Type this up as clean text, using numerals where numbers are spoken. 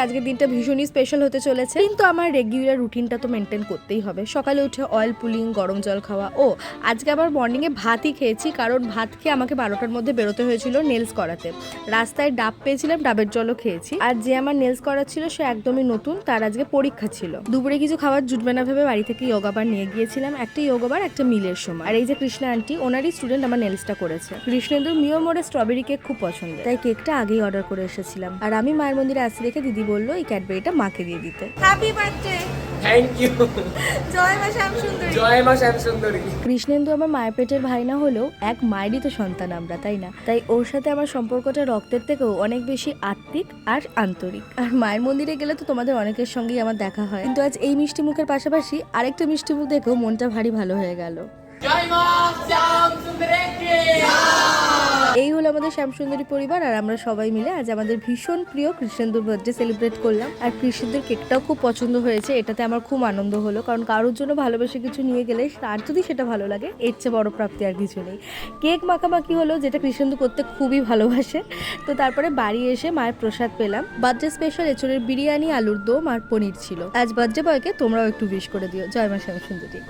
আজকের দিনটা ভীষণই স্পেশাল হতে চলেছে, কিন্তু আমার রেগুলার রুটিনটা তো মেনটেন করতেই হবে। সকালে উঠে অয়েল পুলিং, গরম জল খাওয়া। ও আজকে আবার মর্নিংয়ে ভাতই খেয়েছি, কারণ ভাত খেয়ে আমাকে 12টার মধ্যে বেরোতে হয়েছিল নেলস করাতে। রাস্তায় ডাব পেয়েছিলাম, ডাবের জলও খেয়েছি। আর যে আমার নেলস করাচ্ছিল সে একদমই নতুন, তার আজকে পরীক্ষা ছিল। দুপুরে কিছু খাবার জুটবে না ভেবে বাড়ি থেকে যোগা বার নিয়ে গিয়েছিলাম, একটা যোগা বার একটা মিলের সময়। আর এই যে কৃষ্ণা আন্টি, ওনারই স্টুডেন্ট আমার নেলসটা করেছে। কৃষ্ণেন্দুর মিও মোড়ে স্ট্রবেরি কেক খুব পছন্দ, তাই কেকটা আগেই অর্ডার করে এসেছিলাম। আর আমি মায়ের মন্দিরে আসতে দেখে দিদি বললো এই ক্যাডবেরিটা মাকে দিয়ে দিতে। Happy birthday. Thank you. জয় মা শ্যামসুন্দরী। জয় মা শ্যামসুন্দরী। কৃষ্ণেন্দু আমার মায়ের পেটের ভাই না হলেও এক মায়েরই তো সন্তান আমরা, তাই না? তাই ওর সাথে আমার সম্পর্কটা রক্তের থেকেও অনেক বেশি আত্মিক আর আন্তরিক। আর মায়ের মন্দিরে গেলে তো তোমাদের অনেকের সঙ্গেই আমার দেখা হয়, কিন্তু আজ এই মিষ্টি মুখের পাশাপাশি আরেকটা মিষ্টি মুখ দেখেও মনটা ভারী ভালো হয়ে গেল। জয় মা শ্যামসুন্দরী। এই হলো আমাদের শ্যামসুন্দরী পরিবার, আর আমরা সবাই মিলে আজ আমাদের ভীষণ প্রিয় কৃষ্ণেন্দুর বার্থডে সেলিব্রেট করলাম। আর কৃষ্ণেন্দুর কেকটাও খুব পছন্দ হয়েছে, এটাতে আমার খুব আনন্দ হলো, কারণ কারোর জন্য ভালোবেসে কিছু নিয়ে গেলে তার যদি সেটা ভালো লাগে এর চেয়ে বড় প্রাপ্তি আর কিছু নেই। কেক মাখামাখি হলো, যেটা কৃষ্ণেন্দু করতে খুবই ভালোবাসে। তো তারপরে বাড়ি এসে মায়ের প্রসাদ পেলাম। বার্থডে স্পেশাল এঁচড়ের বিরিয়ানি, আলুর দম আর পনির ছিল। আজ বার্থডে বয়কে তোমরাও একটু উইশ করে দিও। জয় মা শ্যামসুন্দরী।